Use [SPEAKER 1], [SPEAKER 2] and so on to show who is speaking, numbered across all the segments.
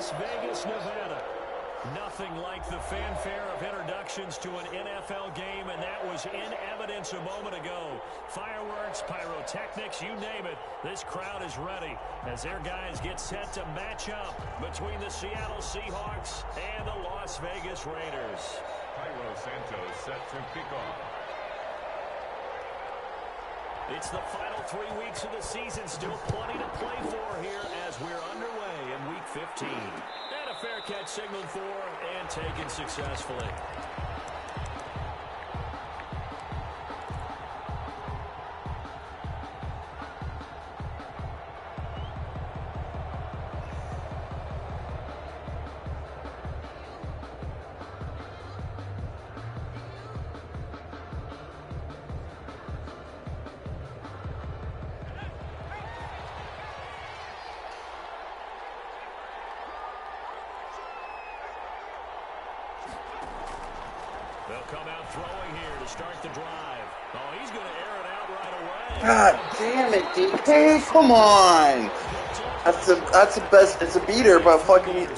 [SPEAKER 1] Las Vegas, Nevada. Nothing like the fanfare of introductions to an NFL game, and that was in evidence a moment ago. Fireworks, pyrotechnics, you name it. This crowd is ready as their guys get set to match up between the Seattle Seahawks and the Las Vegas Raiders.
[SPEAKER 2] Cairo Santos set to kick off.
[SPEAKER 1] It's the final 3 weeks of the season. Still plenty to play for here as we're underway in Week 15. And a fair catch signaled for and taken successfully. They'll come out throwing here to start the drive. Oh, he's going to air it out right away.
[SPEAKER 3] God damn it, DK! Come on! That's the best. It's a beater, but fucking.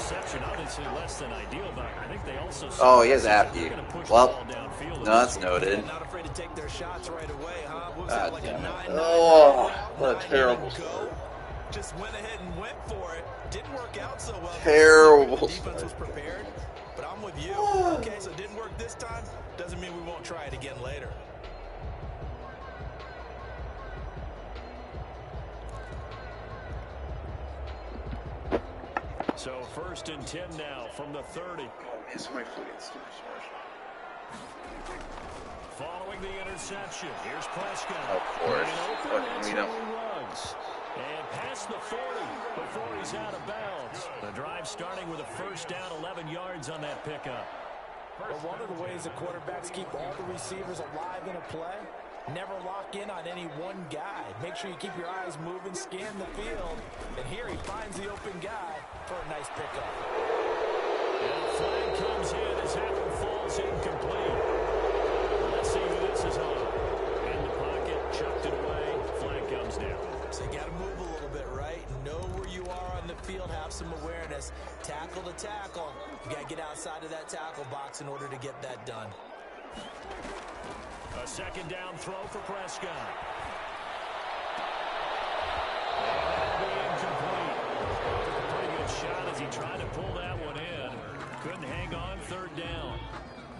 [SPEAKER 3] Oh, he has after you. Well, no, that's noted. God damn it! Oh, what a terrible start.
[SPEAKER 4] Just went ahead and went for it. Didn't work out so well.
[SPEAKER 3] Terrible.
[SPEAKER 4] The defense was prepared. But I'm with you. Okay, so it didn't work this time. Doesn't mean we won't try it again later.
[SPEAKER 1] So 1st and 10 now from the 30. Following the interception, here's Prescott.
[SPEAKER 3] Of course. We know.
[SPEAKER 1] And past the 40 before he's out of bounds. The drive starting with a first down, 11 yards on that pickup.
[SPEAKER 4] Well, one of the ways that quarterbacks keep all the receivers alive in a play, never lock in on any one guy. Make sure you keep your eyes moving, scan the field. And here he finds the open guy for a nice pickup.
[SPEAKER 1] And a flag comes in as that one falls incomplete. Let's see who this is on. In the pocket, chucked it away. Flag comes down.
[SPEAKER 4] So you got to move a little bit, right? Know where you are on the field, have some awareness. Tackle to tackle. You got to get outside of that tackle box in order to get that done.
[SPEAKER 1] A second down throw for Prescott. And that'll be incomplete. Took a pretty good shot as he tried to pull that one in. Couldn't hang on, 3rd down.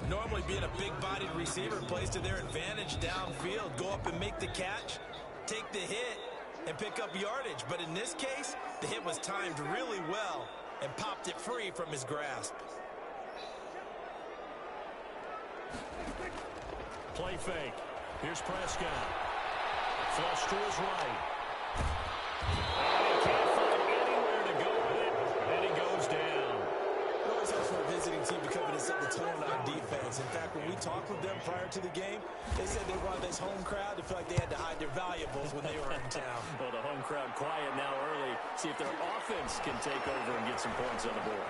[SPEAKER 4] Normally being a big-bodied receiver plays to their advantage downfield. Go up and make the catch, take the hit, and pick up yardage. But in this case, the hit was timed really well and popped it free from his grasp.
[SPEAKER 1] Play fake. Here's Prescott. Flush to his right. And he can't find anywhere to go with it, and he goes down.
[SPEAKER 4] It always helps for a visiting team to come in and set the tone on defense. In fact, when we talked with them prior to the game, they said they wanted this home crowd to feel like they had to hide their valuables when they were in town.
[SPEAKER 1] Well, the home crowd quiet now early. See if their offense can take over and get some points on the board.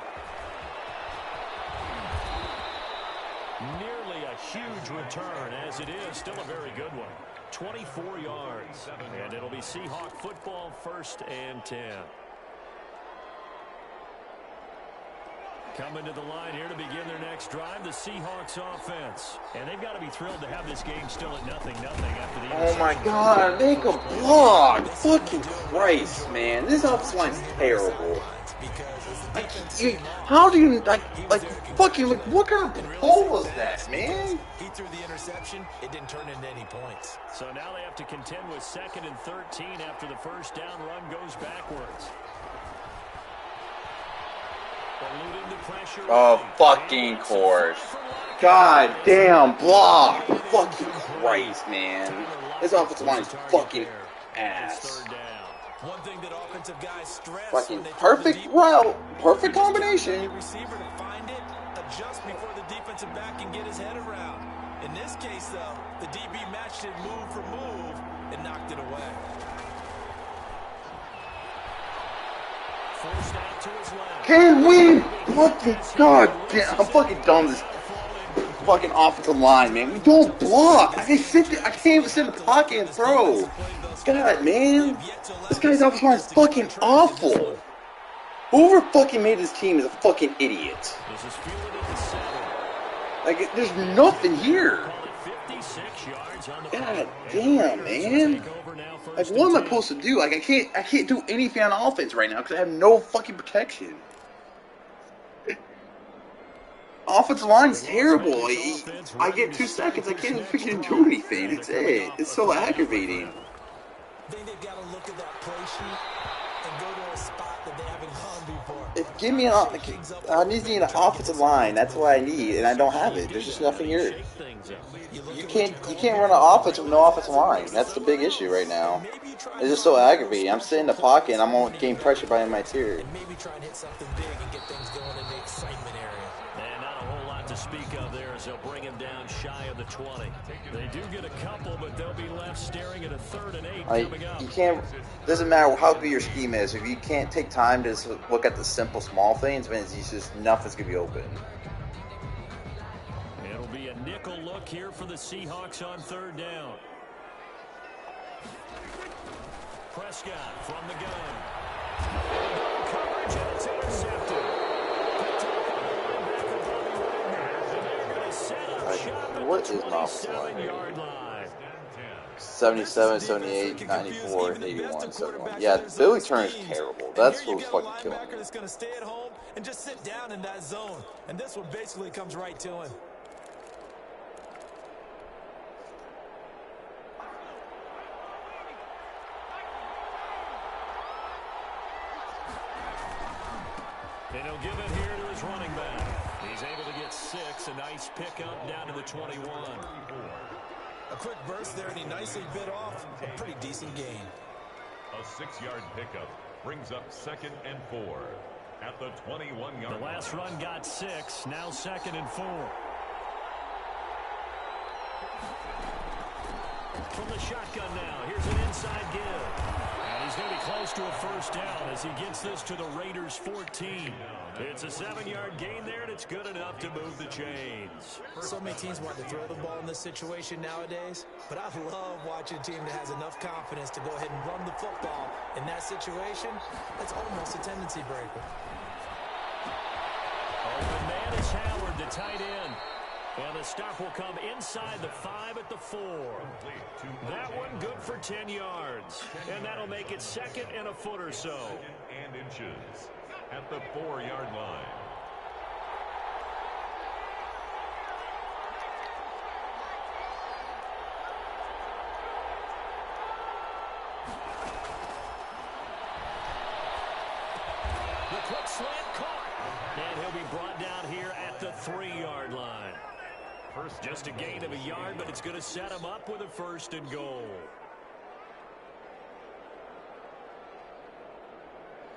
[SPEAKER 1] Nearly a huge return, as it is still a very good one. 24 yards, and it'll be Seahawk football, 1st and 10. Coming to the line here to begin their next drive, the Seahawks offense. And they've got to be thrilled to have this game still at 0-0 after the
[SPEAKER 3] Oh my God, make a block! Fucking Christ, man. This offensive line's terrible. How do you, fucking, what kind of pull was that, man?
[SPEAKER 4] He threw the interception. It didn't turn into any points.
[SPEAKER 1] So now they have to contend with 2nd and 13 after the first down run goes backwards.
[SPEAKER 3] Oh, fucking course. God damn, block. Fucking Christ, man. This offensive line is fucking ass.
[SPEAKER 4] One thing that offensive guys stress
[SPEAKER 3] fucking perfect route, perfect combination.
[SPEAKER 4] Receiver to find it, adjust before the defensive back can get his head around. In this case, though, the DB matched it move for move and knocked it away.
[SPEAKER 1] Forced out to his left.
[SPEAKER 3] Can we fucking God damn, I'm fucking done with this fucking offensive line, man. We don't block. I can't even sit in the pocket and throw. God, man. This guy's offensive line is fucking awful. Whoever fucking made this team is a fucking idiot.
[SPEAKER 1] This is fielded at the 7.
[SPEAKER 3] Like, there's nothing here.
[SPEAKER 1] Call it 56 yards on the
[SPEAKER 3] God
[SPEAKER 1] play.
[SPEAKER 3] damn, man. Like, what am I supposed to do? Like, I can't do anything on offense right now because I have no fucking protection. Offensive line's terrible. I get 2 seconds. I can't freaking do anything. That's it. It's so aggravating.
[SPEAKER 4] I think they've got to look at that play sheet and go to a spot that they haven't gone before.
[SPEAKER 3] Give me I need an offensive line. That's what I need, and I don't have it. There's just nothing here. You can't run an offense with no offensive line. That's the big issue right now. It's just so aggravating. I'm sitting in the pocket and I'm getting pressured by my tier.
[SPEAKER 4] And maybe try and hit something big and get things going in the excitement area.
[SPEAKER 1] And not a whole lot to speak of there as they'll bring him down shy of the 20. They do get a couple, but they'll be left staring at a 3rd and 8 coming up.
[SPEAKER 3] You can't. Doesn't matter how good your scheme is. If you can't take time to just look at the simple, small things, man, it's just nothing's gonna be open.
[SPEAKER 1] It'll be a nickel look here for the Seahawks on 3rd down. Prescott from the gun. Coverage, and it's intercepted.
[SPEAKER 3] What is my line? 77, 78, 94, 81, 71. Yeah, Billy Turner's terrible. That's what's fucking killing me.
[SPEAKER 4] That's going to stay at home and just sit down in that zone. And this one basically comes right to him.
[SPEAKER 1] And he'll give it here to his running back. He's able to get 6. A nice pickup down to the 21.
[SPEAKER 4] A quick burst there, and he nicely bit off a pretty decent gain.
[SPEAKER 2] A 6-yard pickup brings up 2nd and 4 at the 21-yard line.
[SPEAKER 1] The last run got 6. Now 2nd and 4. From the shotgun now. Here's an inside give. And he's going to be close to a 1st down as he gets this to the Raiders' 14. It's a 7-yard gain there, and it's good enough to move the chains.
[SPEAKER 4] So many teams want to throw the ball in this situation nowadays, but I love watching a team that has enough confidence to go ahead and run the football. In that situation, that's almost a tendency breaker.
[SPEAKER 1] Open man is Howard, the tight end. And the stop will come inside the 5 at the 4. That one good for 10 yards. And that'll make it 2nd and a foot or so.
[SPEAKER 2] And inches at the 4-yard line.
[SPEAKER 1] The quick slant caught. And he'll be brought down here at the 3-yard line. Just a gain of a yard, but it's going to set him up with a 1st and goal.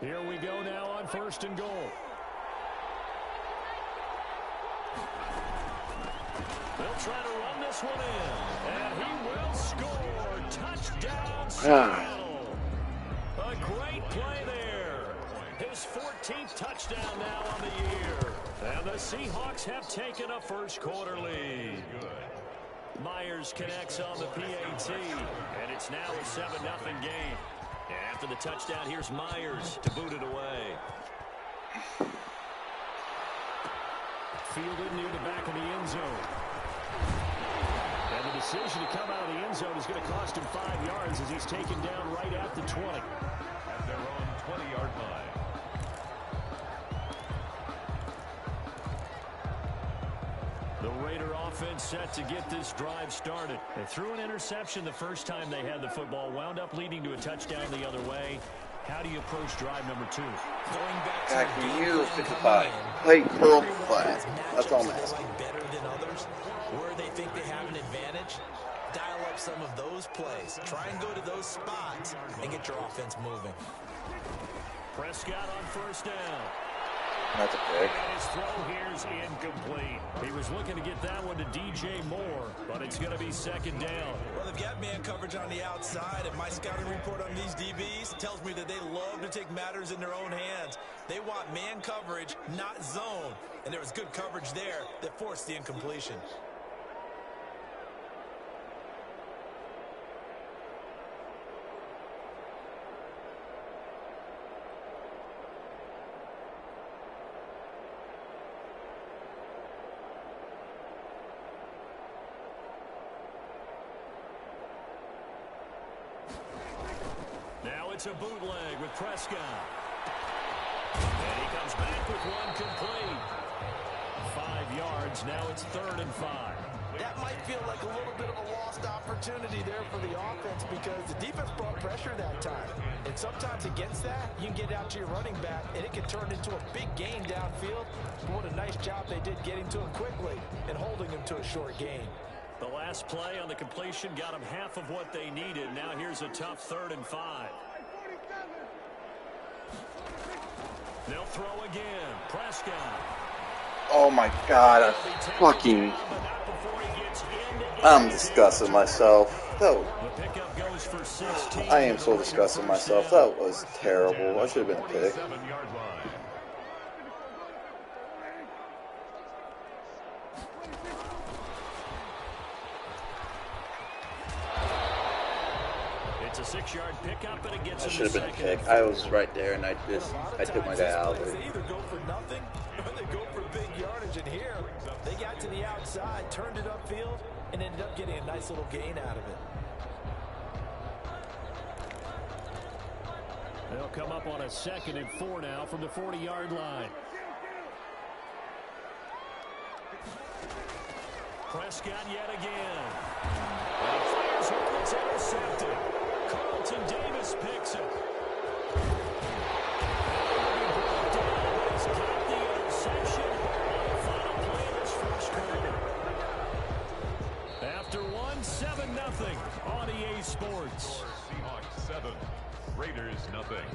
[SPEAKER 1] Here we go now on 1st and goal. They'll try to run this one in. And he will score. Touchdown, Seattle. A great play there. His 14th touchdown now on the year. And the Seahawks have taken a 1st quarter lead. Myers connects on the PAT. And it's now a 7-0 game. After the touchdown, here's Myers to boot it away. Fielded near the back of the end zone. And the decision to come out of the end zone is going to cost him 5 yards as he's taken down right at the 20.
[SPEAKER 2] At their own 20-yard line.
[SPEAKER 1] The Raider offense set to get this drive started. They threw an interception the first time they had the football, wound up leading to a touchdown the other way. How do you approach drive number 2?
[SPEAKER 4] Going back
[SPEAKER 3] God,
[SPEAKER 4] to
[SPEAKER 3] can you 55? Play curl flat. That's all I'm asking.
[SPEAKER 4] better than others, where they think they have an advantage, dial up some of those plays. Try and go to those spots and get your offense moving.
[SPEAKER 1] Prescott on 1st down.
[SPEAKER 3] That's a pick.
[SPEAKER 1] And his throw here's incomplete. He was looking to get that one to DJ Moore, but it's going to be 2nd down.
[SPEAKER 4] Well, they've got man coverage on the outside, and my scouting report on these DBs tells me that they love to take matters in their own hands. They want man coverage, not zone. And there was good coverage there that forced the incompletion.
[SPEAKER 1] it's a bootleg with Prescott. And he comes back with one complete. 5 yards. Now it's 3rd and 5.
[SPEAKER 4] That might feel like a little bit of a lost opportunity there for the offense because the defense brought pressure that time. And sometimes against that, you can get out to your running back, and it can turn into a big gain downfield. But what a nice job they did getting to him quickly and holding him to a short gain.
[SPEAKER 1] The last play on the completion got them half of what they needed. Now here's a tough 3rd and 5. They'll throw again. Prescott.
[SPEAKER 3] Oh my God, I'm disgusting myself. I am so disgusted myself. That was terrible. That should have been a pick.
[SPEAKER 1] It's a 6-yard pickup, and it gets
[SPEAKER 3] that should have been a pick. I was right there, and I took my guy out of it.
[SPEAKER 4] They either go for nothing or they go for big yardage. And here, they got to the outside, turned it upfield, and ended up getting a nice little gain out of it.
[SPEAKER 1] They'll come up on a 2nd and 4 now from the 40-yard line. Prescott yet again. And he fires one. It's intercepted. Carlton Davis picks it. He's got the interception on the final play of this first quarter. After 7-0 on EA Sports.
[SPEAKER 2] Seahawks 7, Raiders nothing.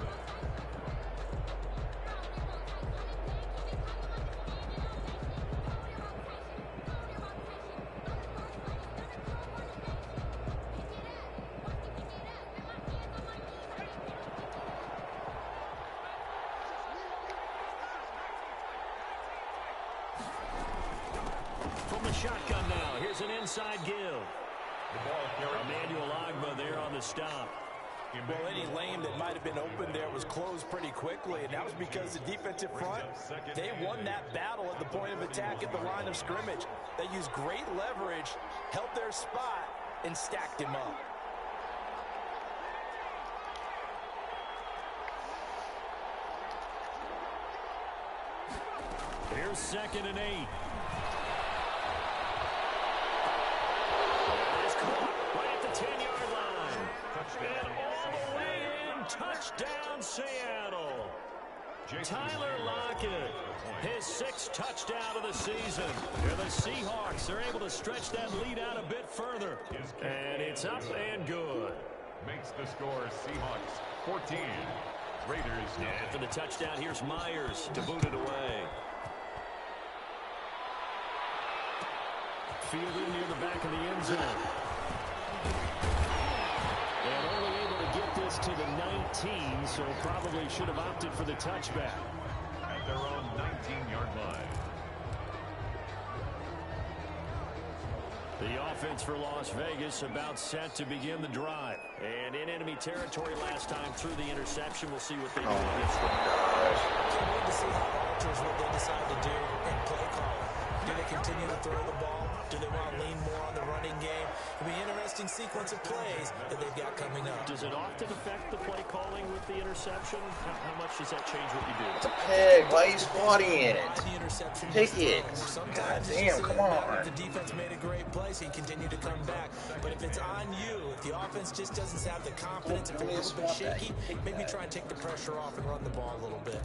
[SPEAKER 1] From the shotgun now, here's an inside give. Emmanuel Agba there on the stop.
[SPEAKER 4] Well, any lane that might have been open there was closed pretty quickly, and that was because the defensive front, they won that battle at the point of attack at the line of scrimmage. They used great leverage, held their spot, and stacked him up.
[SPEAKER 1] Here's 2nd and 8. Right at the 10-yard line. And all the way in. Touchdown, Seattle. Tyler Lockett, his 6th touchdown of the season. And the Seahawks are able to stretch that lead out a bit further. And it's up and good.
[SPEAKER 2] Makes the score Seahawks 14. Raiders nothing.
[SPEAKER 1] And for the touchdown, here's Myers to boot it away. Fielded near the back of the end zone. And only able to get this to the 19, so probably should have opted for the touchback.
[SPEAKER 2] At their own 19-yard line.
[SPEAKER 1] The offense for Las Vegas about set to begin the drive. And in enemy territory last time through the interception. We'll see what they do on this one.
[SPEAKER 4] Can't wait to see how it alters what they decide to do in play calling. Do they continue to throw the ball? Do they want to lean more on the running game? It'll be an interesting sequence of plays that they've got coming up.
[SPEAKER 1] Does it often affect the play calling with the interception? How much does that change what you do?
[SPEAKER 3] It's a pig. Why are you squatting it?
[SPEAKER 4] The interception
[SPEAKER 3] Take it. God
[SPEAKER 4] Sometimes
[SPEAKER 3] damn, come on.
[SPEAKER 4] The defense made a great play, so you continue to come back. But if it's on you, if the offense just doesn't have the confidence, if it's a little bit shaky, maybe try and take the pressure off and run the ball a little bit.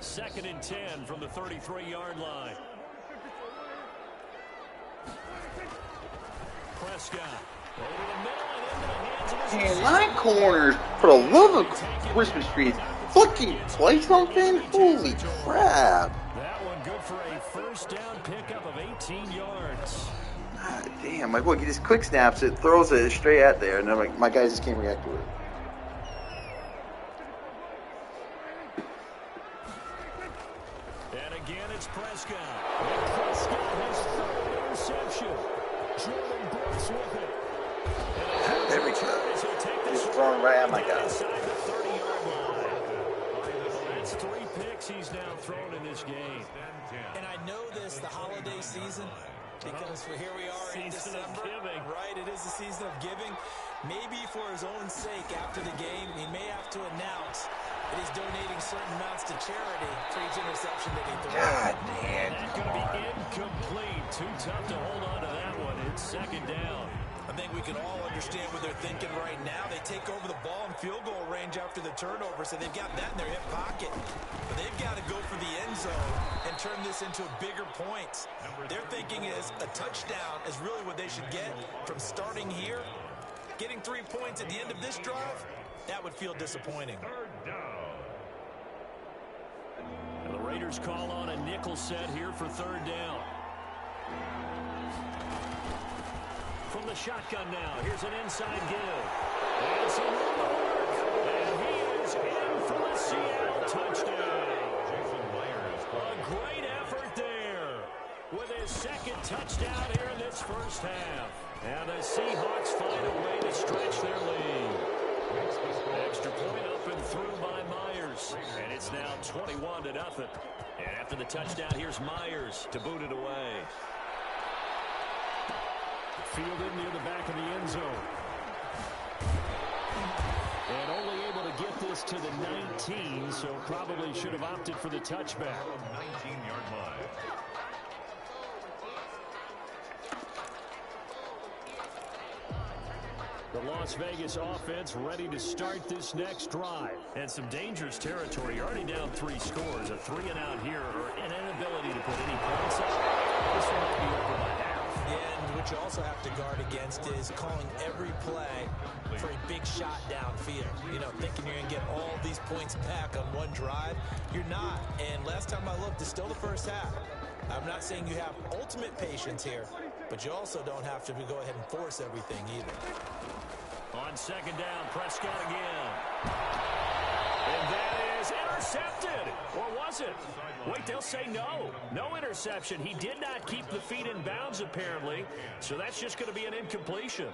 [SPEAKER 1] 2nd and 10 from the 33-yard line. Prescott over the middle and into the hands of his
[SPEAKER 3] Man, my corners, for the love of Christmas trees, fucking play something? Holy crap.
[SPEAKER 1] That one good for a first down pickup of 18 yards.
[SPEAKER 3] God damn, like look, he just quick snaps it, throws it straight at there, and then like my guys just can't react to it.
[SPEAKER 1] And again, it's Prescott. And Prescott has third interception. Jordan Brooks with it. And
[SPEAKER 3] There we go. He's throwing right at my guy.
[SPEAKER 1] inside the 30-yard line. That's 3 picks he's now thrown in this game.
[SPEAKER 4] And I know this, the holiday season, Because here we are in December, right? It is the season of giving. Maybe for his own sake, after the game, he may have to announce that he's donating certain amounts to charity for each interception that he throws.
[SPEAKER 3] God, man.
[SPEAKER 1] That's going to be incomplete. Too tough to hold on to that one. It's second down.
[SPEAKER 4] I think we can all understand what they're thinking right now. They take over the ball in field goal range after the turnover, so they've got that in their hip pocket. But they've got to go for the end zone and turn this into bigger points. Their thinking is a touchdown is really what they should get from starting here. Getting 3 points at the end of this drive, that would feel disappointing.
[SPEAKER 1] And the Raiders call on a nickel set here for third down. From the shotgun now, here's an inside give. And some room to work. And he is in for the Seattle touchdown. A great effort there with his second touchdown here in this first half. And the Seahawks find a way to stretch their lead. Extra point up and through by Myers. And it's now 21-0. And after the touchdown, here's Myers to boot it away. Fielded near the back of the end zone. And only able to get this to the 19, so probably should have opted for the touchback.
[SPEAKER 2] 19-yard line.
[SPEAKER 1] The Las Vegas offense ready to start this next drive. And some dangerous territory. You're already down 3 scores. A 3-and-out here, or an inability to put any points up. This one might be over by half.
[SPEAKER 4] And what you also have to guard against is calling every play for a big shot downfield. You know, thinking you're going to get all these points back on one drive. You're not. And last time I looked, it's still the first half. I'm not saying you have ultimate patience here, but you also don't have to go ahead and force everything either.
[SPEAKER 1] On second down, Prescott again. And that is intercepted. Or was it? Wait, they'll say no. No interception. He did not keep the feet in bounds, apparently. So that's just going to be an incompletion.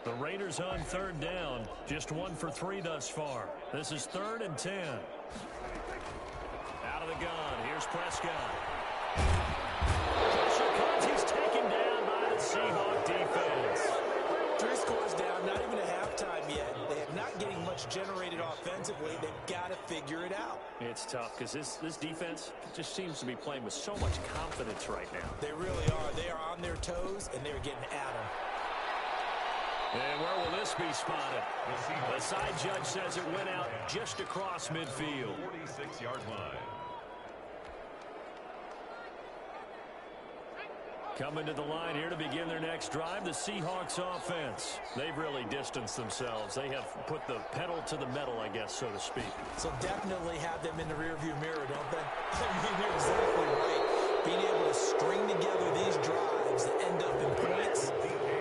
[SPEAKER 1] The Raiders on third down. Just 1 for 3 thus far. This is 3rd and 10. Out of the gun. Here's Prescott. He's taken down by the Seahawks defense.
[SPEAKER 4] 3 scores down, not even a halftime yet. They are not getting much generated offensively. They've got to figure it out.
[SPEAKER 1] It's tough because this defense just seems to be playing with so much confidence right now.
[SPEAKER 4] They really are. They are on their toes, and they're getting at them.
[SPEAKER 1] And where will this be spotted? The side judge says it went out just across midfield.
[SPEAKER 2] 46-yard line.
[SPEAKER 1] Coming to the line here to begin their next drive, the Seahawks offense. They've really distanced themselves. They have put the pedal to the metal, I guess, so to speak.
[SPEAKER 4] So definitely have them in the rearview mirror, don't they? I mean, you're exactly right. Being able to string together these drives that end up in points,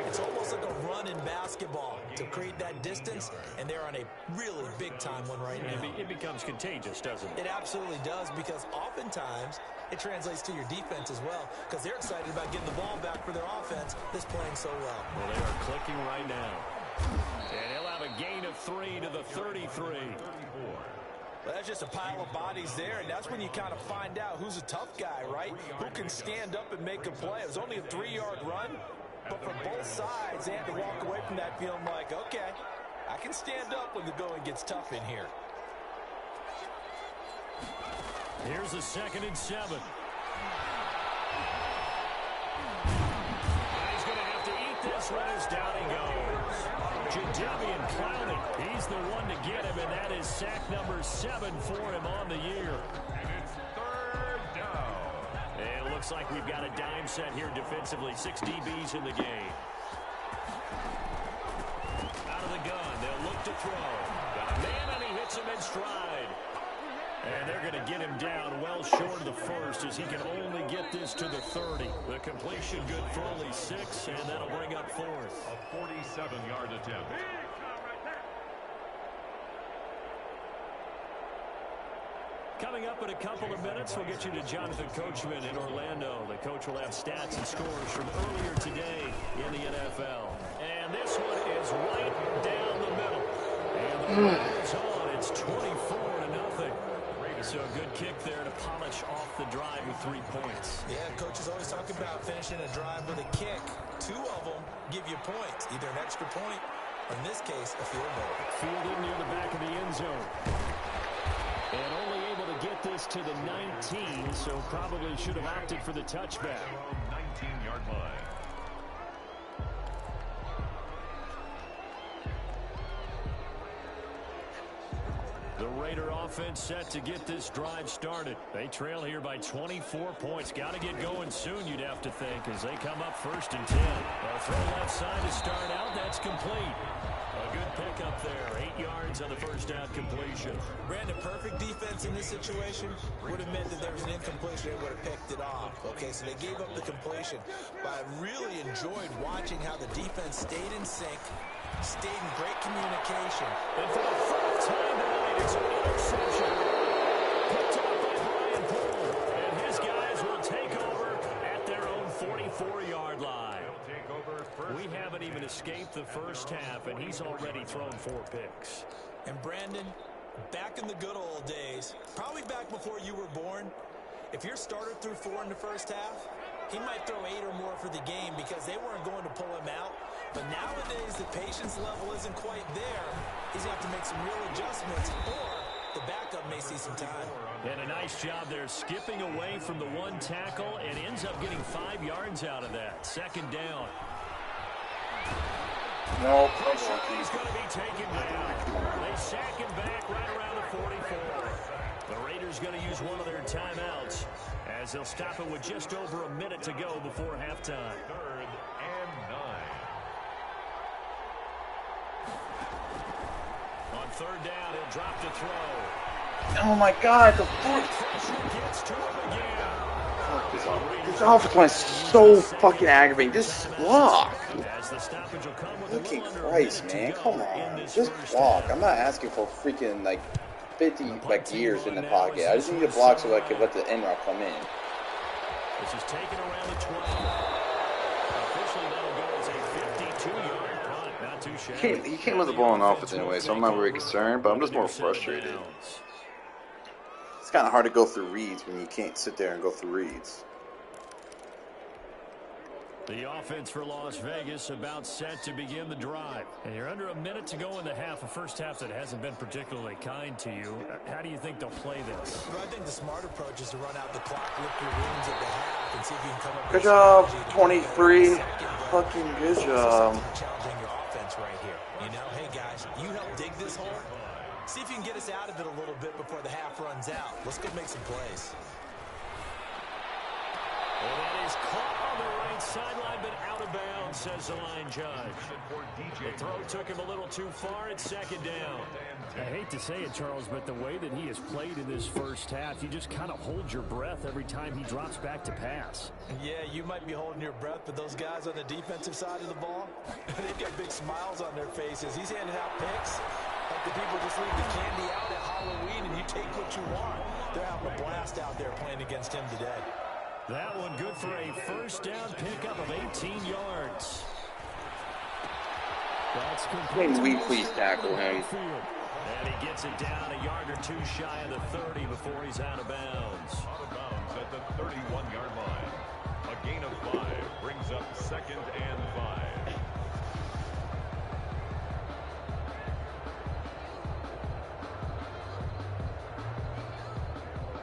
[SPEAKER 4] it's almost like a run in basketball to create that distance, and they're on a really big-time one right now.
[SPEAKER 1] It becomes contagious, doesn't it?
[SPEAKER 4] It absolutely does, because oftentimes it translates to your defense as well, because they're excited about getting the ball back for their offense that's playing so well.
[SPEAKER 1] Well, they are clicking right now. And he'll have a gain of 3 to the 33.
[SPEAKER 4] Well, that's just a pile of bodies there, and that's when you kind of find out who's a tough guy, right? Who can stand up and make a play. It was only a 3-yard run, but for both sides, they had to walk away from that feeling like, okay, I can stand up when the going gets tough in here.
[SPEAKER 1] Here's a 2nd and 7. He's going to have to eat this one as down he goes. Jadeveon Clowney, he's the one to get him, and that is sack number 7 for him on the year.
[SPEAKER 2] And it's 3rd down.
[SPEAKER 1] And it looks like we've got a dime set here defensively. 6 DBs in the game. Out of the gun, they'll look to throw. Got a man, and he hits him in stride. And they're going to get him down well short of the first, as he can only get this to the 30. The completion good for only 6, and that'll bring up 4th.
[SPEAKER 2] A 47-yard attempt.
[SPEAKER 1] Coming up in a couple of minutes, we'll get you to Jonathan Coachman in Orlando. The coach will have stats and scores from earlier today in the NFL. And this one is right down the middle. Moves on. It's 24-0. So a good kick there to polish off the drive with 3 points.
[SPEAKER 4] Yeah, coaches always talk about finishing a drive with a kick. 2 of them give you points, either an extra point, or in this case, a field goal.
[SPEAKER 1] Fielded near the back of the end zone. And only able to get this to the 19, so probably should have opted for the touchback.
[SPEAKER 2] 19-yard line.
[SPEAKER 1] The Raider offense set to get this drive started. They trail here by 24 points. Got to get going soon, you'd have to think, as they come up 1st and 10. They'll throw left side to start out. That's complete. A good pickup there. 8 yards on the first down completion.
[SPEAKER 4] Brandon, perfect defense in this situation would have meant that there was an incompletion. They would have picked it off. Okay, so they gave up the completion. But I really enjoyed watching how the defense stayed in sync, stayed in great communication.
[SPEAKER 1] And for the 4th time tonight, it's an interception. Picked up by Brian Poole. And his guys will take over at their own 44-yard line. We haven't even escaped the first half, and he's already thrown 4 picks.
[SPEAKER 4] And Brandon, back in the good old days, probably back before you were born, if your starter threw 4 in the first half, he might throw 8 or more for the game because they weren't going to pull him out. But nowadays, the patience level isn't quite there. He's going to have to make some real adjustments, or the backup may see some time.
[SPEAKER 1] And a nice job there skipping away from the 1 tackle and ends up getting 5 yards out of that. 2nd down.
[SPEAKER 3] No,
[SPEAKER 1] He's going to be taken down. They sack him back right around the 44. The Raiders going to use one of their timeouts as they'll stop it with just over a minute to go before halftime.
[SPEAKER 2] 3rd and 9.
[SPEAKER 1] On 3rd down, he'll drop to throw.
[SPEAKER 3] Oh my God, the
[SPEAKER 1] Pressure gets to him again.
[SPEAKER 3] this offensive line is so fucking aggravating. This block.
[SPEAKER 1] As the stoppage will come with
[SPEAKER 3] Fucking Christ, man. Come on. Just block. I'm not asking for freaking, like, 50, years in the pocket. I just need to block so I can let the end route come in.
[SPEAKER 1] This is taken around the 12. Officially, that'll go as a 52-yard punt. Not too shabby.
[SPEAKER 3] You can't let the ball in offense anyway, so I'm not very concerned, but I'm just more frustrated. It's kind of hard to go through reads when you can't sit there and go through reads.
[SPEAKER 1] The offense for Las Vegas about set to begin the drive. And you're under a minute to go in the half, a first half that hasn't been particularly kind to you. How do you think they'll play this?
[SPEAKER 4] Well, I think the smart approach is to run out the clock, look your rooms at the half, and see if you can come up with
[SPEAKER 3] Good job, 23. Fucking good job.
[SPEAKER 4] Challenging your offense right here. You know, hey guys, you help dig this hole. See if you can get us out of it a little bit before the half runs out. Let's go make some plays.
[SPEAKER 1] And that is caught on the right sideline, but out of bounds, says the line judge. The throw took him a little too far. It's 2nd down. I hate to say it, Charles, but the way that he has played in this first half, you just kind of hold your breath every time he drops back to pass.
[SPEAKER 4] Yeah, you might be holding your breath, but those guys on the defensive side of the ball, they've got big smiles on their faces. He's handing out picks like the people just leave the candy out at Halloween and you take what you want. They're having a blast out there playing against him today.
[SPEAKER 1] That one good for a first down pickup of 18 yards. That's complete.
[SPEAKER 3] Can we please tackle him?
[SPEAKER 1] And he gets it down a yard or 2 shy of the 30 before he's out of bounds.
[SPEAKER 2] Out of bounds at the 31-yard line. A gain of 5 brings up 2nd and 5.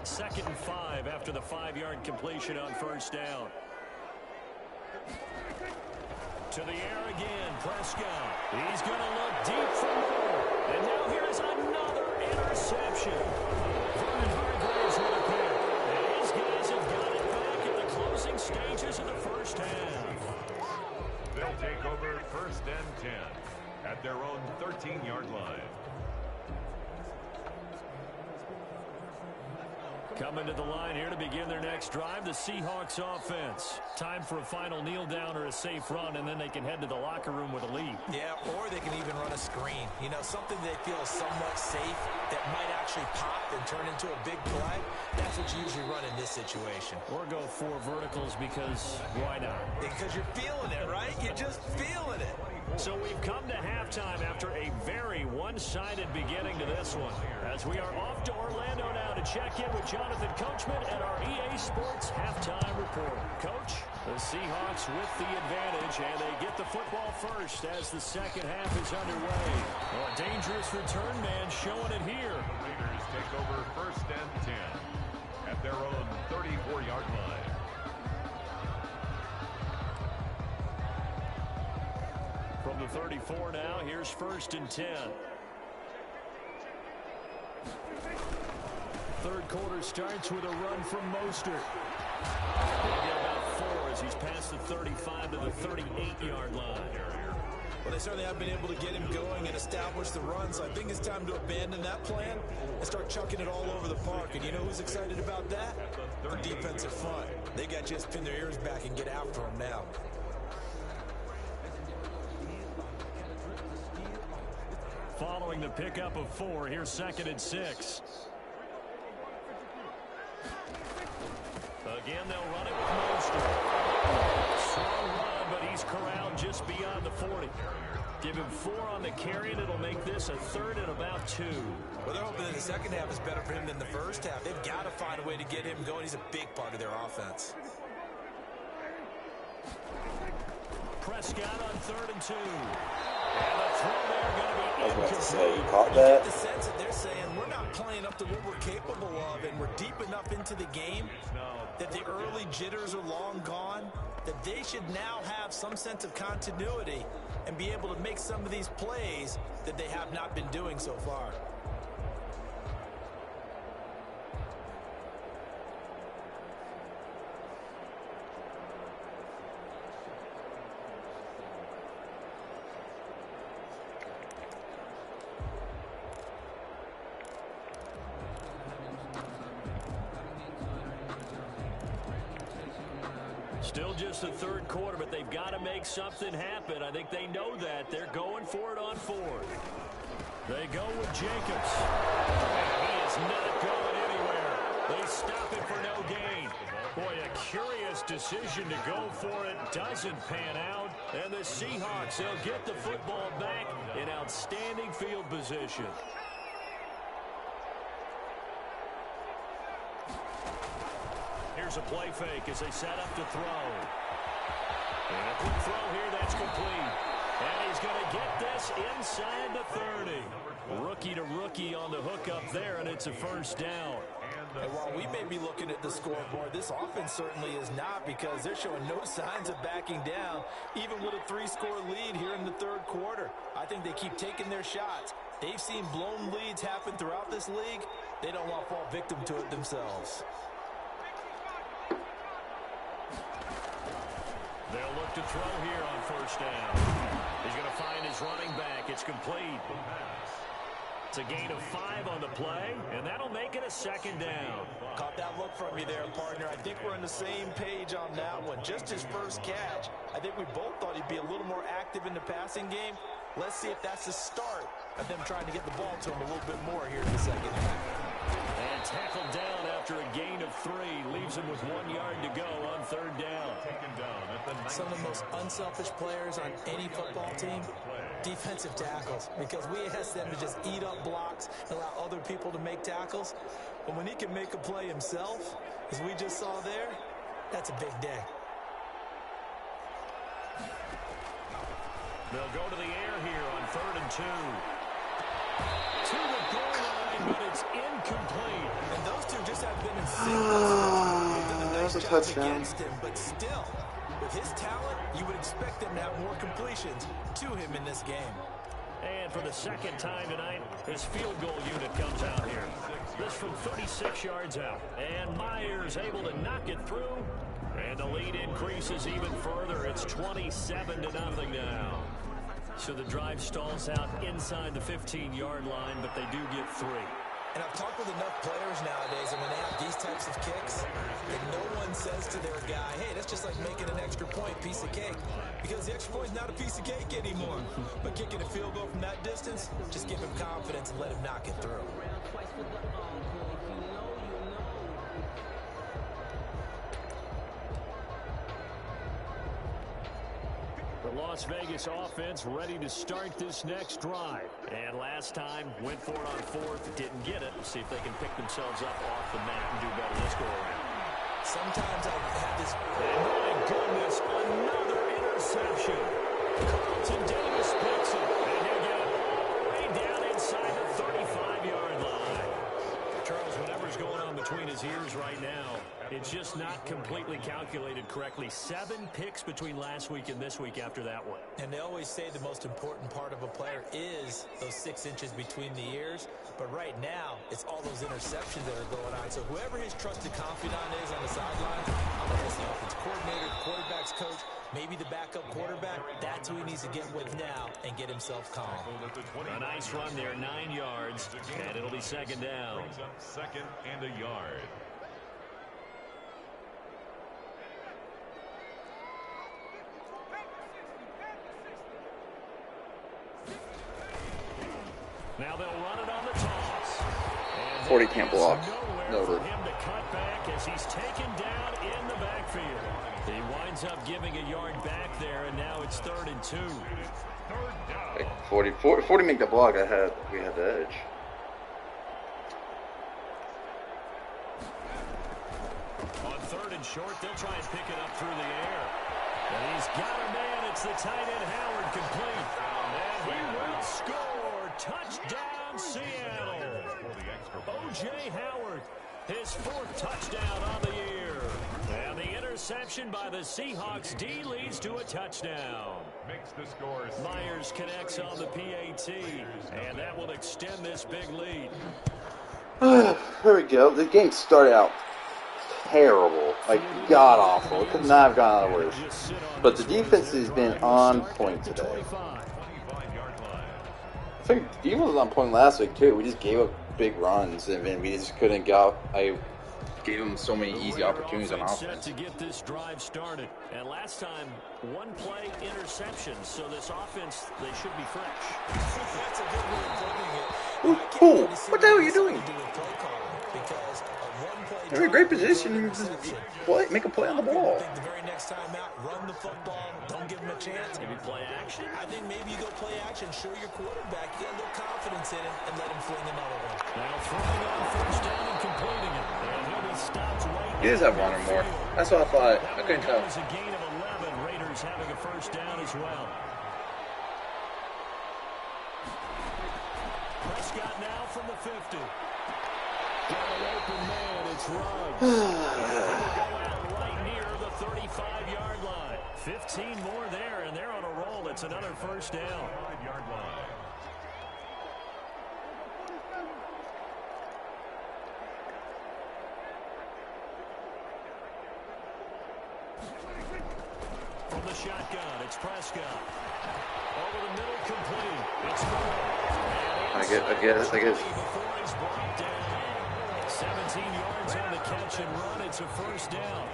[SPEAKER 1] Second and 5 after the 5-yard completion on first down. To the air again, Prescott. He's going to look deep for more. And now here's another interception. Vernon Hargreaves with a pick. And his guys have got it back in the closing stages of the first half.
[SPEAKER 2] They'll take over 1st and 10 at their own 13-yard line.
[SPEAKER 1] Coming to the line here to begin their next drive, the Seahawks offense. Time for a final kneel down or a safe run, and then they can head to the locker room with a lead.
[SPEAKER 4] Yeah, or they can even run a screen. You know, something they feel is somewhat safe that might actually pop and turn into a big play. That's what you usually run in this situation.
[SPEAKER 1] Or go 4 verticals because why not?
[SPEAKER 4] Because you're feeling it, right? You're just feeling it.
[SPEAKER 1] So we've come to halftime after a very one-sided excited beginning to this one, as we are off to Orlando now to check in with Jonathan Coachman and our EA Sports halftime report. Coach, the Seahawks with the advantage, and they get the football first as the second half is underway. Well, a dangerous return man showing it here.
[SPEAKER 2] Raiders take over 1st and 10 at their own 34-yard line.
[SPEAKER 1] From the 34 now, here's 1st and 10. Third quarter starts with a run from Mostert. He'll get about 4 as he's past the 35 to the 38-yard line.
[SPEAKER 4] Well, they certainly have been able to get him going and establish the run, so I think it's time to abandon that plan and start chucking it all over the park. And you know who's excited about that? The defensive front. They got to just pin their ears back and get after him now.
[SPEAKER 1] Following the pickup of 4, here's 2nd and 6. Again, they'll run it with Mostert. Strong run, but he's corralled just beyond the 40. Give him 4 on the carry, and it'll make this a 3rd and about 2.
[SPEAKER 4] Well, they're hoping that the second half is better for him than the first half. They've got to find a way to get him going. He's a big part of their offense.
[SPEAKER 1] Prescott on 3rd and 2. And the throw there going to be
[SPEAKER 3] I was about to say, you
[SPEAKER 1] incomplete.
[SPEAKER 3] caught
[SPEAKER 4] You
[SPEAKER 3] that?
[SPEAKER 4] get the sense that they're saying we're not playing up to what we're capable of, and we're deep enough into the game that the early jitters are long gone, that they should now have some sense of continuity and be able to make some of these plays that they have not been doing so far.
[SPEAKER 1] Still just the 3rd quarter, but they've got to make something happen. I think they know that. They're going for it on 4th. They go with Jacobs. He is not going anywhere. They stop it for no gain. Boy, a curious decision to go for it. Doesn't pan out. And the Seahawks, they'll get the football back in outstanding field position. Here's a play fake as they set up to throw. And a quick throw here, that's complete. And he's going to get this inside the 30. Rookie to rookie on the hook up there, and it's a 1st down.
[SPEAKER 4] And while we may be looking at the scoreboard, this offense certainly is not, because they're showing no signs of backing down, even with a 3-score lead here in the 3rd quarter. I think they keep taking their shots. They've seen blown leads happen throughout this league. They don't want to fall victim to it themselves.
[SPEAKER 1] They'll look to throw here on 1st down. He's going to find his running back. It's complete. It's a gain of 5 on the play, and that'll make it a 2nd down.
[SPEAKER 4] Caught that look from you there, partner. I think we're on the same page on that one. Just his first catch. I think we both thought he'd be a little more active in the passing game. Let's see if that's the start of them trying to get the ball to him a little bit more here in the second half.
[SPEAKER 1] And tackled down after a gain of 3. Leaves him with 1 yard to go on 3rd down.
[SPEAKER 4] Some of the most unselfish players on any football team, defensive tackles, because we ask them to just eat up blocks and allow other people to make tackles. But when he can make a play himself, as we just saw there, that's a big day.
[SPEAKER 1] They'll go to the air here on 3rd and 2. To the goal line, but it's incomplete.
[SPEAKER 4] And those two just have been in sync.
[SPEAKER 3] That was a touchdown.
[SPEAKER 4] Against him, but still, with his talent, you would expect them to have more completions to him in this game.
[SPEAKER 1] And for the 2nd time tonight, his field goal unit comes out here. This from 36 yards out. And Myers able to knock it through. And the lead increases even further. It's 27-0 now. So the drive stalls out inside the 15-yard line, but they do get 3.
[SPEAKER 4] And I've talked with enough players nowadays, and when they have these types of kicks, and no one says to their guy, hey, that's just like making an extra point, piece of cake. Because the extra point is not a piece of cake anymore. But kicking a field goal from that distance, just give him confidence and let him knock it through.
[SPEAKER 1] The Las Vegas offense ready to start this next drive. And last time, went for it on fourth, didn't get it. See if they can pick themselves up off the mat and do better this go-around.
[SPEAKER 4] Sometimes I have this...
[SPEAKER 1] And my goodness, another interception. Carlton Davis picks it. And he'll get it all the way down inside the 35-yard line. Charles, whatever's going on between his ears right now, it's just not completely calculated correctly. 7 picks between last week and this week after that one.
[SPEAKER 4] And they always say the most important part of a player is those 6 inches between the ears. But right now, it's all those interceptions that are going on. So whoever his trusted confidant is on the sideline, I don't know if it's the offense coordinator, the quarterback's coach, maybe the backup quarterback, that's who he needs to get with now and get himself calm.
[SPEAKER 1] A nice run there, 9 yards, and it'll be second down.
[SPEAKER 2] Brings up second and a yard.
[SPEAKER 1] Now they'll run it on the toss. And
[SPEAKER 3] 40 can't block.
[SPEAKER 1] Nowhere for him to cut back as he's taken down in the backfield. He winds up giving a yard back there, and now it's 3rd and 2.
[SPEAKER 3] Like 40 make the block. We had the edge.
[SPEAKER 1] On 3rd and short, they'll try and pick it up through the air. And he's got a man. It's the tight end Howard complete. And he will score. Touchdown, Seattle. O.J. Howard, his 4th touchdown on the year. And the interception by the Seahawks D leads to a touchdown.
[SPEAKER 2] Makes the score.
[SPEAKER 1] Myers connects on the PAT, and that will extend this big lead.
[SPEAKER 3] Here we go. The game started out terrible, like god-awful. It could not have gone worse. But the defense has been on point today. I think the defense was on point last week, too. We just gave up big runs, and then we just couldn't go. I gave them so many easy opportunities on offense.
[SPEAKER 1] Set to get this drive started. And last time, 1-play interceptions, so this offense, they should be fresh.
[SPEAKER 4] That's a good way of putting it.
[SPEAKER 3] Ooh, what the hell are you doing? You're in a great position. You just make a play on the ball.
[SPEAKER 4] I think the very next time out, run the football, don't give him a chance.
[SPEAKER 1] Maybe play action.
[SPEAKER 4] I think maybe you go play action, show your quarterback, get a little confidence in him, and let him fling another one.
[SPEAKER 1] Now throwing on 1st down and completing it. And he'll be stopped right.
[SPEAKER 3] He does have one or more. That's what I thought. I couldn't tell.
[SPEAKER 1] That was a gain of 11. Raiders having a 1st down as well. Prescott now from the 50. Got an open man. It's Ruggs. Go out right near the 35-yard line. 15 more there, and they're on a roll. It's another 1st down.
[SPEAKER 2] 5-yard line.
[SPEAKER 1] From the shotgun, it's Prescott. Over the middle, complete. It's Moore.
[SPEAKER 3] I guess.
[SPEAKER 1] Before he's brought down. 17 yards on the catch and run. It's a 1st down.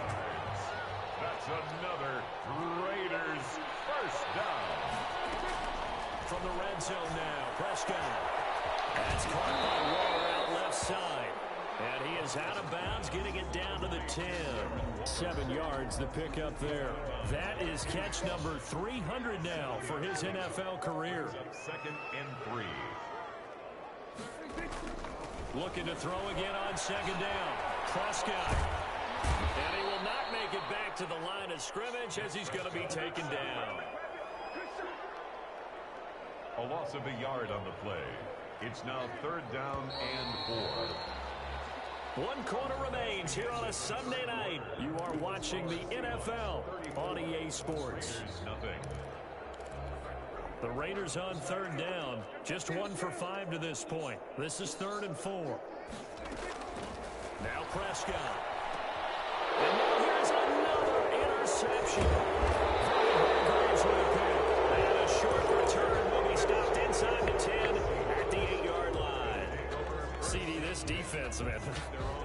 [SPEAKER 2] That's another Raiders 1st down.
[SPEAKER 1] From the red zone now, Prescott. That's caught by Waller out left side. And he is out of bounds, getting it down to the 10. 7 yards, the pickup there. That is catch number 300 now for his NFL career.
[SPEAKER 2] 2nd and 3.
[SPEAKER 1] Looking to throw again on 2nd down. Prescott. And he will not make it back to the line of scrimmage as he's going to be taken down.
[SPEAKER 2] A loss of a yard on the play. It's now 3rd down and 4.
[SPEAKER 1] 1 quarter remains here on a Sunday night. You are watching the NFL on EA Sports.
[SPEAKER 2] Nothing.
[SPEAKER 1] The Raiders on 3rd down. Just 1 for 5 to this point. This is 3rd and 4. Now Prescott. And now here's another interception. Graves with a pick. And a short return will be stopped inside the 10 at the 8-yard line. CD, this defense, man,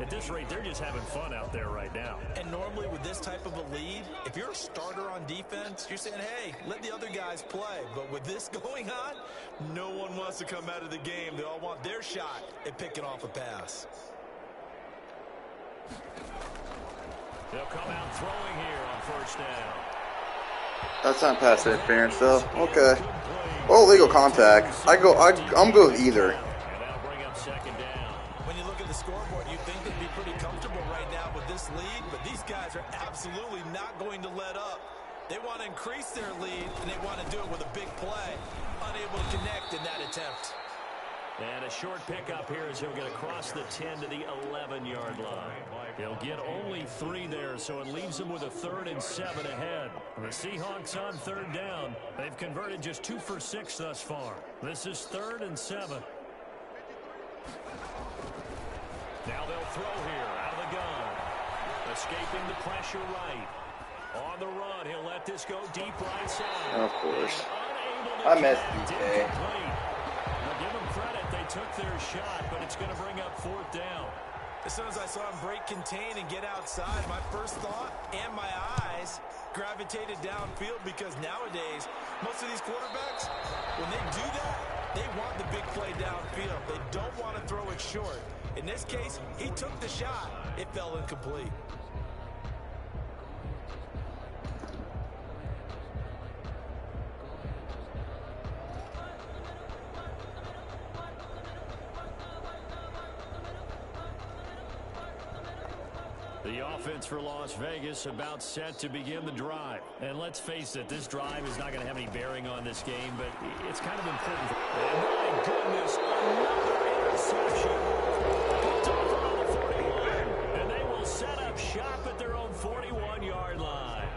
[SPEAKER 1] at this rate, they're just having fun out there right now.
[SPEAKER 4] And normally with this type of a lead, if you're a starter on defense, you're saying, hey, let the other guys play. But with this going on, no one wants to come out of the game. They all want their shot at picking off a pass.
[SPEAKER 1] They'll come out throwing here on 1st down.
[SPEAKER 3] That's not pass interference, though. Okay. Well, legal contact. I'm good with either.
[SPEAKER 4] When you look at the scoreboard, you'd think they'd be pretty comfortable right now with this lead, but these guys are absolutely not going to let up. They want to increase their lead, and they want to do it with a big play. Unable to connect in that attempt.
[SPEAKER 1] And a short pickup here as he'll get across the 10 to the 11-yard line. He'll get only 3 there, so it leaves him with a 3rd and 7 ahead. The Seahawks on 3rd down. They've converted just 2 for 6 thus far. This is 3rd and 7. Now they'll throw here out of the gun. Escaping the pressure right. On the run, he'll let this go deep right side.
[SPEAKER 3] Of course. I missed DK.
[SPEAKER 1] Give them credit, they took their shot, but it's going to bring up 4th down.
[SPEAKER 4] As soon as I saw him break contain and get outside, my first thought and my eyes gravitated downfield, because nowadays, most of these quarterbacks, when they do that, they want the big play downfield. They don't want to throw it short. In this case, he took the shot. It fell incomplete.
[SPEAKER 1] The offense for Las Vegas about set to begin the drive. And let's face it, this drive is not going to have any bearing on this game, but it's kind of important. And my goodness, another interception. Picked off around the 41. And they will set up shop at their own 41-yard line.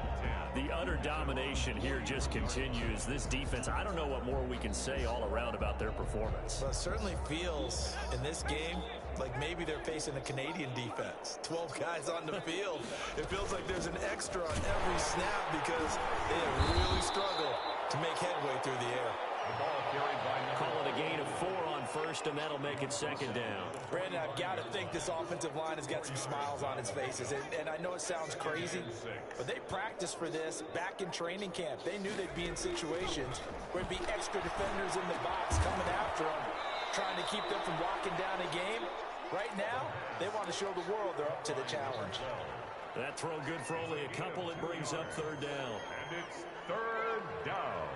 [SPEAKER 1] The utter domination here just continues. This defense, I don't know what more we can say all around about their performance.
[SPEAKER 4] Well, it certainly feels in this game like maybe they're facing a Canadian defense. 12 guys on the field. It feels like there's an extra on every snap because they have really struggled to make headway through the air.
[SPEAKER 2] The ball carried by
[SPEAKER 1] Call it a gain of 4 on 1st, and that'll make it 2nd down.
[SPEAKER 4] Brandon, I've got to think this offensive line has got some smiles on its faces. And I know it sounds crazy, but they practiced for this back in training camp. They knew they'd be in situations where there'd be extra defenders in the box coming after them, trying to keep them from walking down a game. Right now, they want to show the world they're up to the challenge.
[SPEAKER 1] That throw good for only a couple. It brings up 3rd down.
[SPEAKER 2] And it's 3rd down.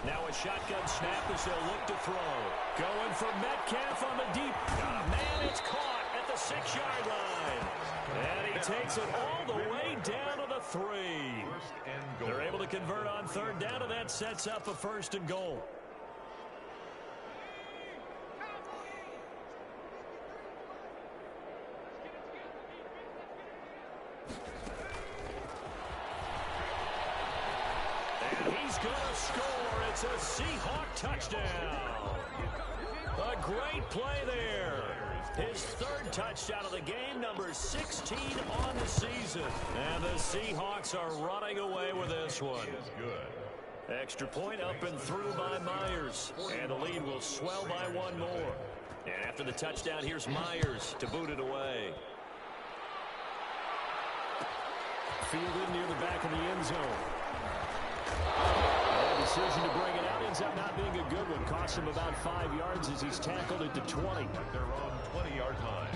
[SPEAKER 1] Now a shotgun snap as they'll look to throw. Going for Metcalf on the deep. Man, it's caught at the 6-yard line. And he takes it all the way down to the 3. They're able to convert on 3rd down, and that sets up a 1st and goal. And he's going to score. It's a Seahawk touchdown. A great play there. His 3rd touchdown of the game, number 16 on the season. And the Seahawks are running away with this one. Extra point up and through by Myers. And the lead will swell by 1 more. And after the touchdown, here's Myers to boot it away. Fielded near the back of the end zone. The decision to bring it out ends up not being a good one. Costs him about 5 yards as he's tackled at the 20.
[SPEAKER 2] At their own 20-yard line.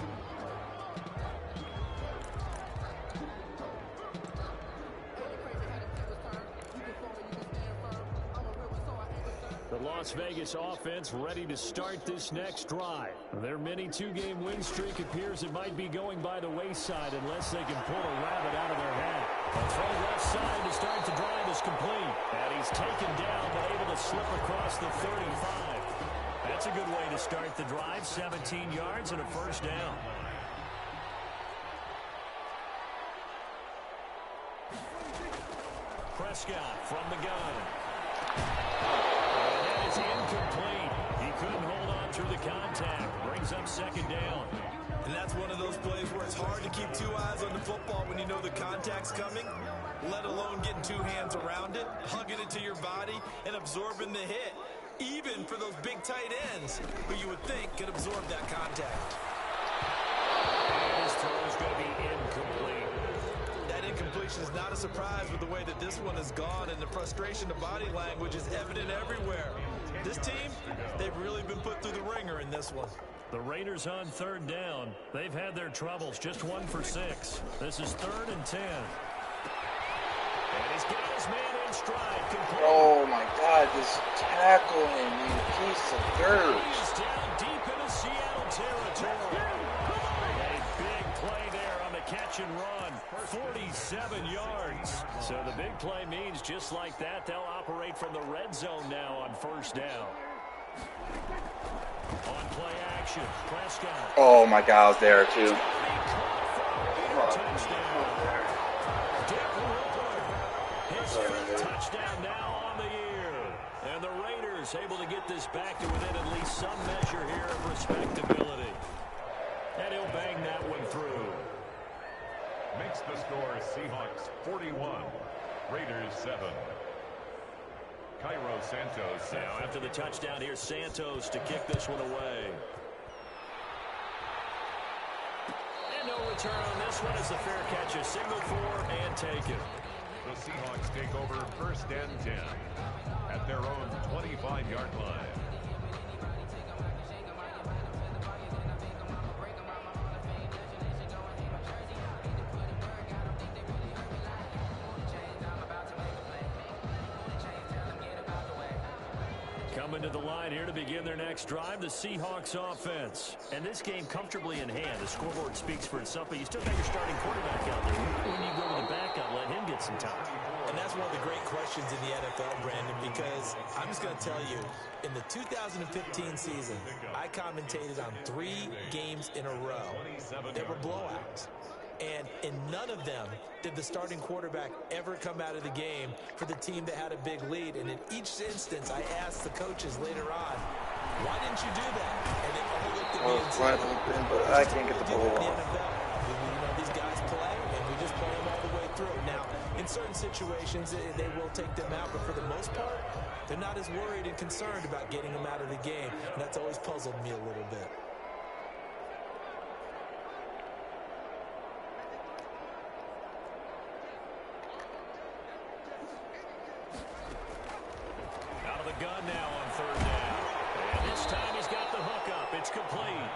[SPEAKER 1] The Las Vegas offense ready to start this next drive. Their mini 2-game win streak appears it might be going by the wayside unless they can pull a rabbit out of their hat. A throw left side to start the drive is complete. And he's taken down but able to slip across the 35. That's a good way to start the drive. 17 yards and a 1st down. Prescott from the gun. Incomplete. He couldn't hold on through the contact. Brings up 2nd down.
[SPEAKER 4] And that's one of those plays where it's hard to keep 2 eyes on the football when you know the contact's coming, let alone getting 2 hands around it, hugging it to your body, and absorbing the hit. Even for those big tight ends who you would think could absorb that contact.
[SPEAKER 1] And his throw is going to be incomplete.
[SPEAKER 4] That incomplete situation is not a surprise with the way that this one has gone, and the frustration of body language is evident everywhere. This team, they've really been put through the ringer in this one.
[SPEAKER 1] The Raiders on third down. They've had their troubles, just 1 for 6. This is 3rd and 10. And he's got his man in stride. Complete.
[SPEAKER 5] Oh my God, this tackle him, you piece of dirt.
[SPEAKER 1] He's down deep into Seattle territory. A big play there on the catch and run. 47 yards. So the big play means just like that, they'll operate from the red zone now on 1st down. On play action, Prescott.
[SPEAKER 5] Oh my God, I was there too.
[SPEAKER 1] Touchdown now on the year. And the Raiders able to get this back to within at least some measure here of respectability. And he'll bang that one through.
[SPEAKER 2] Makes the score Seahawks 41, Raiders 7. Cairo Santos.
[SPEAKER 1] Now after the touchdown, here's Santos to kick this one away. And no return on this one as the fair catch is signaled for and taken.
[SPEAKER 2] The Seahawks take over 1st and 10 at their own 25-yard line.
[SPEAKER 1] Coming to the line here to begin their next drive, the Seahawks offense. And this game comfortably in hand. The scoreboard speaks for itself, but you still got your starting quarterback out there. When you go to the backup, let him get some time.
[SPEAKER 4] And that's one of the great questions in the NFL, Brandon, because I'm just going to tell you, in the 2015 season, I commentated on 3 games in a row. They were blowouts. And in none of them did the starting quarterback ever come out of the game for the team that had a big lead. And in each instance, I asked the coaches later on, why didn't you do that? And they all looked at me and said,
[SPEAKER 5] but I can't get the ball off.
[SPEAKER 4] You know, these guys play, and we just play them all the way through. Now, in certain situations, they will take them out, but for the most part, they're not as worried and concerned about getting them out of the game. And that's always puzzled me a little bit.
[SPEAKER 1] Gun now on 3rd down. And this time he's got the hook up. It's complete.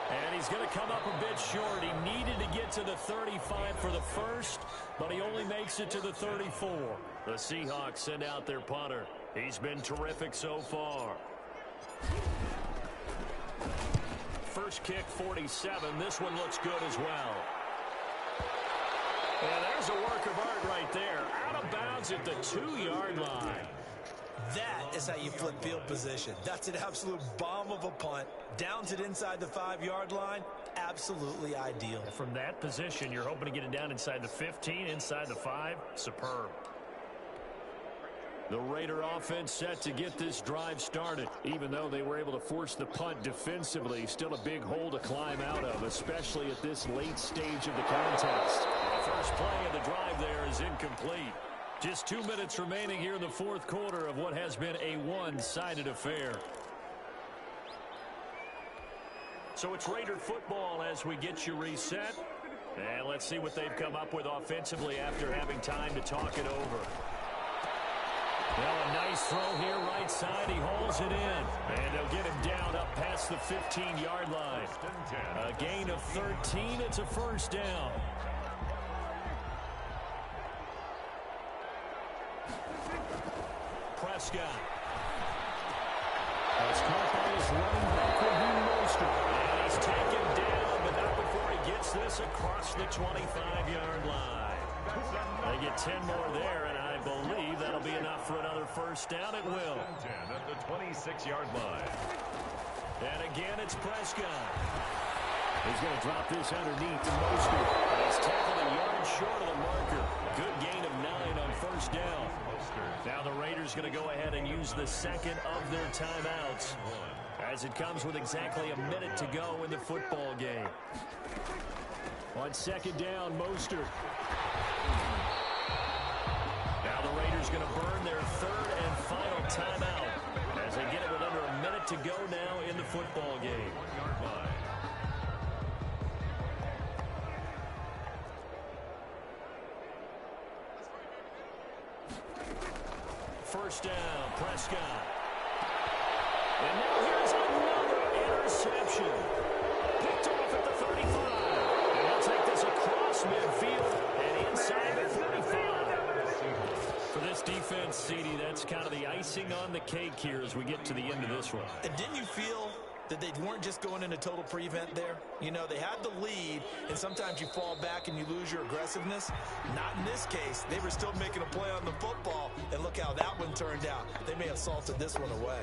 [SPEAKER 1] And he's going to come up a bit short. He needed to get to the 35 for the first, but he only makes it to the 34. The Seahawks send out their punter. He's been terrific so far. First kick, 47. This one looks good as well. And there's a work of art right there. Out of bounds at the 2-yard line.
[SPEAKER 4] That is how you flip field position. That's an absolute bomb of a punt. Downs it inside the 5-yard line. Absolutely ideal.
[SPEAKER 1] From that position, you're hoping to get it down inside the 15, inside the 5. Superb. The Raider offense set to get this drive started. Even though they were able to force the punt defensively, still a big hole to climb out of, especially at this late stage of the contest. The first play of the drive there is incomplete. Just 2 minutes remaining here in the 4th quarter of what has been a one-sided affair. So it's Raider football as we get you reset. And let's see what they've come up with offensively after having time to talk it over. Well, a nice throw here right side. He hauls it in. And they'll get him down up past the 15-yard line. A gain of 13. It's a first down. Prescott. As caught by his running back will be Mostert. And he's taken down, but not before he gets this across the 25-yard line. They get 10 more there, and I believe that'll be enough for another first down. It will.
[SPEAKER 2] 10 at the 26-yard line.
[SPEAKER 1] And again, it's Prescott. He's going to drop this underneath to Mostert. And he's tackled a yard short of the marker. Good gain of 9 on first down. Now the Raiders going to go ahead and use the second of their timeouts as it comes with exactly a minute to go in the football game. On second down, Mostert. Now the Raiders going to burn their third and final timeout as they get it with under a minute to go now in the football game. First down, Prescott. And now here's another interception. Picked off at the 35. And he'll take this across midfield and inside the 45. For this defense, CD, that's kind of the icing on the cake here as we get to the end of this one.
[SPEAKER 4] And didn't you feel that they weren't just going into total prevent there? You know, they had the lead, and sometimes you fall back and you lose your aggressiveness. Not in this case. They were still making a play on the football, and look how that one turned out. They may have salted this one away.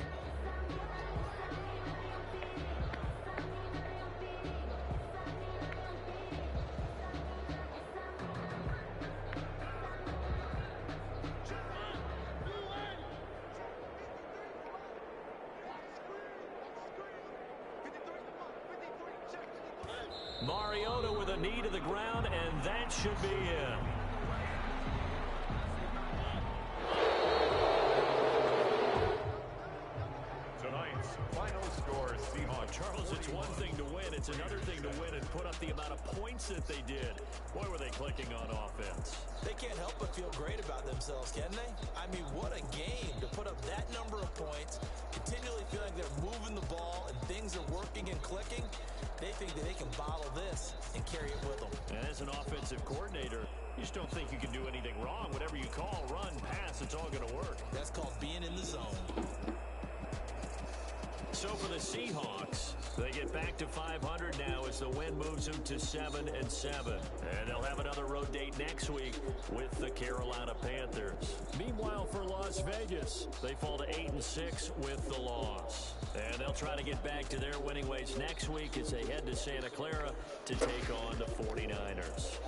[SPEAKER 1] Mariota with a knee to the ground, and that should be in.
[SPEAKER 2] Tonight's final score, Seahawks.
[SPEAKER 1] Charles, it's one thing to win. It's another thing to win and put up the amount of points that they did. Boy, were they clicking on offense.
[SPEAKER 4] They can't help but feel great about themselves, can they? I mean, what a game to put up that number of points, continually feeling they're moving the ball and things are working and clicking. They think that they can bottle this and carry it with them.
[SPEAKER 1] And as an offensive coordinator, you just don't think you can do anything wrong. Whatever you call, run, pass, it's all going to work.
[SPEAKER 4] That's called being in the zone.
[SPEAKER 1] So for the Seahawks, they get back to 500 now as the win moves them to 7-7. And they'll have another road date next week with the Carolina Panthers. Meanwhile, for Las Vegas, they fall to 8-6 with the loss. And they'll try to get back to their winning ways next week as they head to Santa Clara to take on the 49ers.